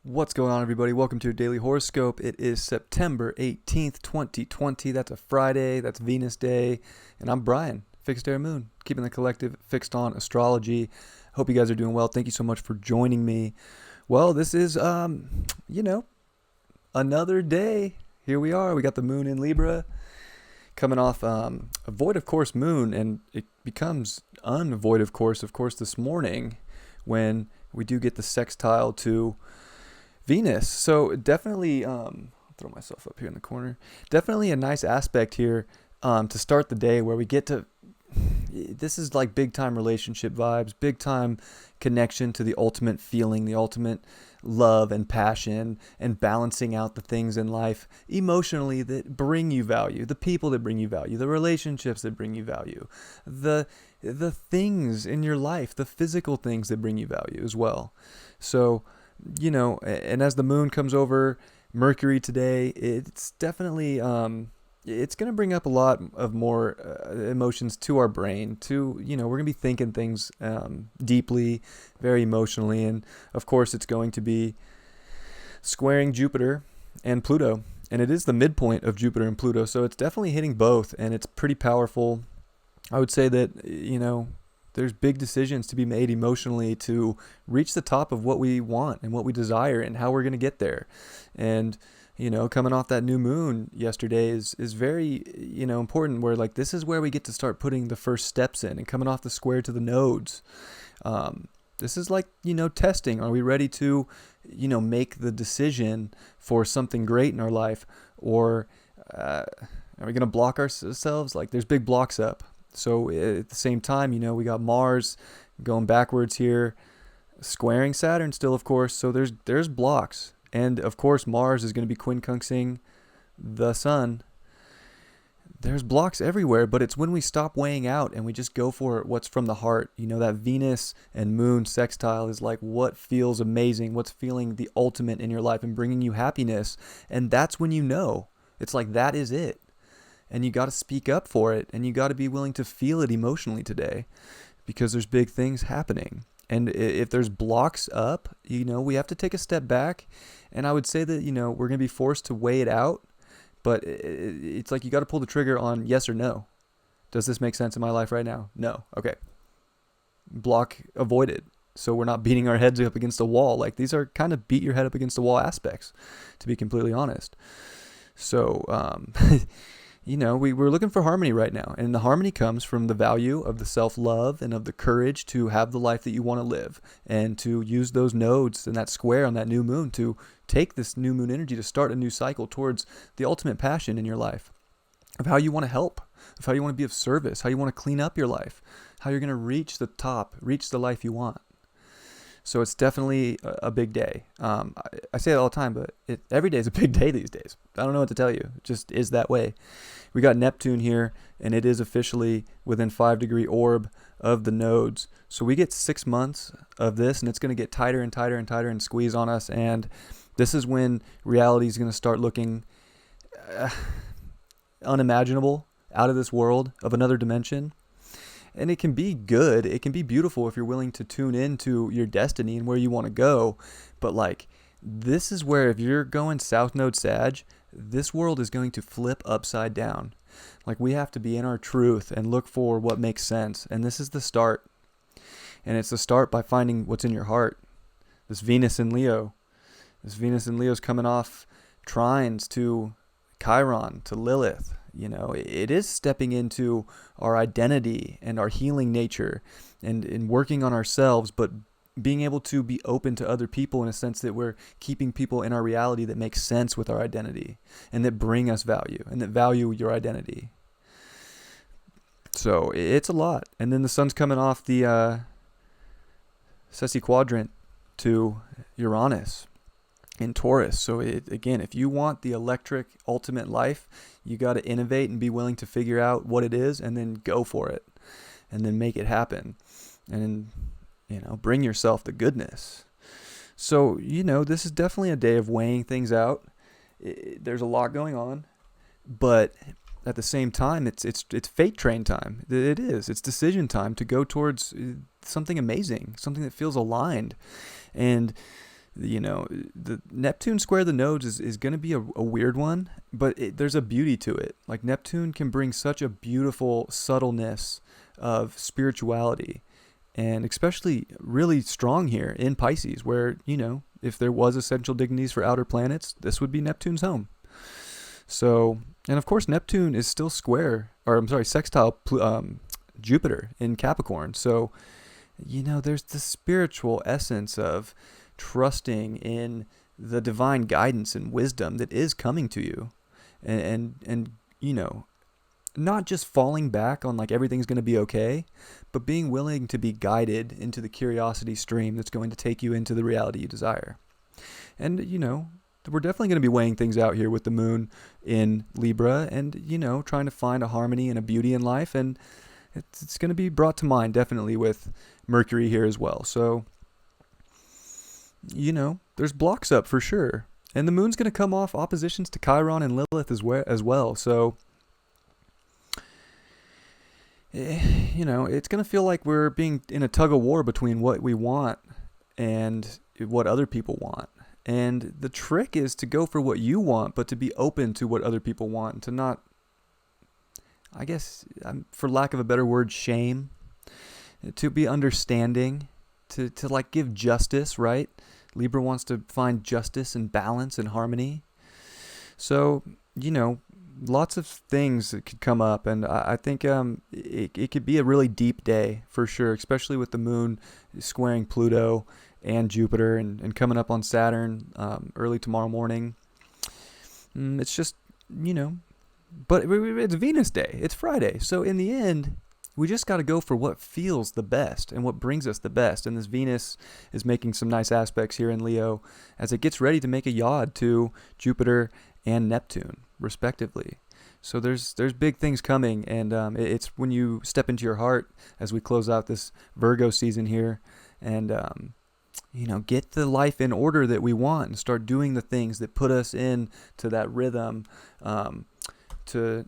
What's going on, everybody? Welcome to your daily horoscope. It is September 18th, 2020. That's a Friday. That's Venus Day. And I'm Brian, Fixed Air Moon, keeping the collective fixed on astrology. Hope you guys are doing well. Thank you so much for joining me. Well, this is, another day. Here we are. We got the moon in Libra coming off a void of course moon, and it becomes unvoid of course, this morning when we do get the sextile to Venus. So definitely, I'll throw myself up here in the corner. Definitely a nice aspect here to start the day where we get to, this is like big time relationship vibes, big time connection to the ultimate feeling, the ultimate love and passion, and balancing out the things in life emotionally that bring you value, the people that bring you value, the relationships that bring you value, the things in your life, the physical things that bring you value as well. So, and as the moon comes over Mercury today, it's definitely, it's going to bring up a lot of more emotions to our brain. We're going to be thinking things deeply, very emotionally. And of course, it's going to be squaring Jupiter and Pluto. And it is the midpoint of Jupiter and Pluto. So it's definitely hitting both. And it's pretty powerful. I would say that, there's big decisions to be made emotionally to reach the top of what we want and what we desire and how we're going to get there. And, coming off that new moon yesterday is very, important, where like this is where we get to start putting the first steps in and coming off the square to the nodes. This is like, testing. Are we ready to, make the decision for something great in our life? Or are we going to block ourselves? Like there's big blocks up. So at the same time, we got Mars going backwards here, squaring Saturn still, of course. So there's blocks. And of course, Mars is going to be quincunxing the sun. There's blocks everywhere, but it's when we stop weighing out and we just go for what's from the heart. That Venus and moon sextile is like what feels amazing, what's feeling the ultimate in your life and bringing you happiness. And that's when it's like that is it. And you got to speak up for it, and you got to be willing to feel it emotionally today, because there's big things happening. And if there's blocks up, we have to take a step back. And I would say that, we're going to be forced to weigh it out, but it's like you got to pull the trigger on yes or no. Does this make sense in my life right now? No. Okay. Block avoided. So we're not beating our heads up against the wall. Like these are kind of beat your head up against the wall aspects, to be completely honest. So, we're looking for harmony right now. And the harmony comes from the value of the self-love and of the courage to have the life that you want to live, and to use those nodes and that square on that new moon to take this new moon energy to start a new cycle towards the ultimate passion in your life, of how you want to help, of how you want to be of service, how you want to clean up your life, how you're going to reach the top, reach the life you want. So it's definitely a big day. I say it all the time, but every day is a big day these days. I don't know what to tell you. It just is that way. We got Neptune here, and it is officially within 5-degree orb of the nodes. So we get 6 months of this, and it's going to get tighter and tighter and tighter and squeeze on us. And this is when reality is going to start looking unimaginable, out of this world, of another dimension. And it can be good. It can be beautiful if you're willing to tune into your destiny and where you want to go. But like, this is where if you're going South Node Sag, this world is going to flip upside down. Like we have to be in our truth and look for what makes sense. And this is the start. And it's the start by finding what's in your heart. This Venus in Leo. This Venus in Leo is coming off trines to Chiron, to Lilith. It is stepping into our identity and our healing nature and working on ourselves, but being able to be open to other people in a sense that we're keeping people in our reality that make sense with our identity and that bring us value and that value your identity. So it's a lot. And then the sun's coming off the Ceci quadrant to Uranus in Taurus. So again, if you want the electric ultimate life, you got to innovate and be willing to figure out what it is and then go for it and then make it happen and, bring yourself the goodness. So, this is definitely a day of weighing things out. There's a lot going on, but at the same time, it's fate train time. It is. It's decision time to go towards something amazing, something that feels aligned. And The Neptune square the nodes is going to be a weird one, but there's a beauty to it. Like Neptune can bring such a beautiful subtleness of spirituality, and especially really strong here in Pisces, where, if there was essential dignities for outer planets, this would be Neptune's home. So, and of course, Neptune is still sextile Jupiter in Capricorn. So, there's the spiritual essence of trusting in the divine guidance and wisdom that is coming to you, and not just falling back on like everything's going to be okay, but being willing to be guided into the curiosity stream that's going to take you into the reality you desire. And we're definitely going to be weighing things out here with the moon in Libra, and trying to find a harmony and a beauty in life, and it's going to be brought to mind definitely with Mercury here as well. So there's blocks up for sure. And the moon's going to come off oppositions to Chiron and Lilith as well. So, it's going to feel like we're being in a tug of war between what we want and what other people want. And the trick is to go for what you want, but to be open to what other people want, and to not, I guess, for lack of a better word, shame, to be understanding, to like give justice, right? Libra wants to find justice and balance and harmony. So, lots of things that could come up, and I think it could be a really deep day for sure, especially with the moon squaring Pluto and Jupiter and coming up on Saturn early tomorrow morning. It's just, but it's Venus Day. It's Friday. So in the end, we just got to go for what feels the best and what brings us the best. And this Venus is making some nice aspects here in Leo as it gets ready to make a yod to Jupiter and Neptune, respectively. So there's big things coming, and it's when you step into your heart as we close out this Virgo season here, and get the life in order that we want and start doing the things that put us in to that rhythm, to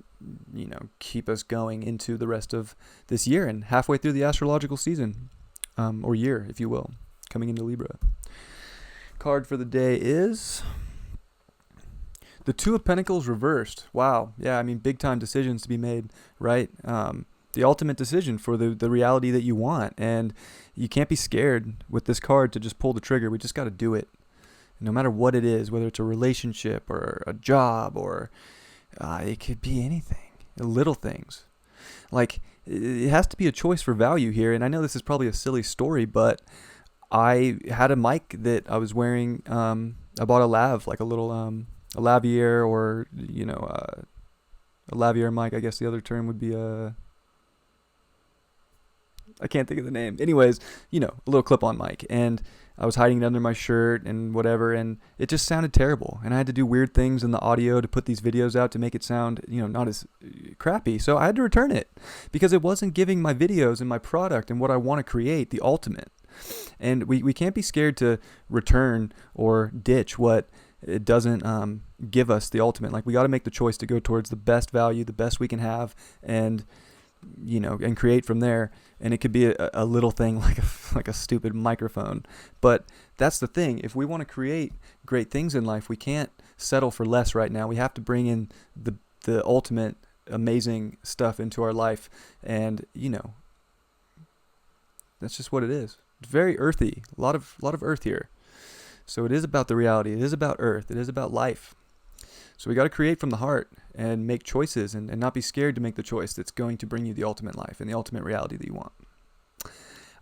keep us going into the rest of this year and halfway through the astrological season, or year, if you will, coming into Libra. Card for the day is the Two of Pentacles reversed. Wow. Yeah, big time decisions to be made, right? The ultimate decision for the reality that you want. And you can't be scared with this card to just pull the trigger. We just got to do it. No matter what it is, whether it's a relationship or a job, or it could be anything, little things. Like, it has to be a choice for value here. And I know this is probably a silly story, but I had a mic that I was wearing. I bought a lav, like a little a lavier, or a lavier mic. I guess the other term would be I can't think of the name. Anyways, a little clip-on mic, and I was hiding it under my shirt and whatever, and it just sounded terrible. And I had to do weird things in the audio to put these videos out to make it sound, not as crappy. So I had to return it because it wasn't giving my videos and my product and what I want to create the ultimate. And we can't be scared to return or ditch what it doesn't give us the ultimate. Like, we got to make the choice to go towards the best value, the best we can have, and and create from there. And it could be a little thing like a stupid microphone. But that's the thing. If we want to create great things in life, we can't settle for less right now. We have to bring in the ultimate amazing stuff into our life. And, that's just what it is. It's very earthy. A lot of earth here. So it is about the reality. It is about earth. It is about life. So we got to create from the heart and make choices, and not be scared to make the choice that's going to bring you the ultimate life and the ultimate reality that you want.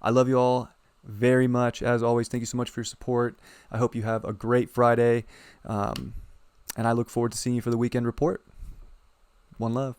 I love you all very much. As always, thank you so much for your support. I hope you have a great Friday. And I look forward to seeing you for the weekend report. One love.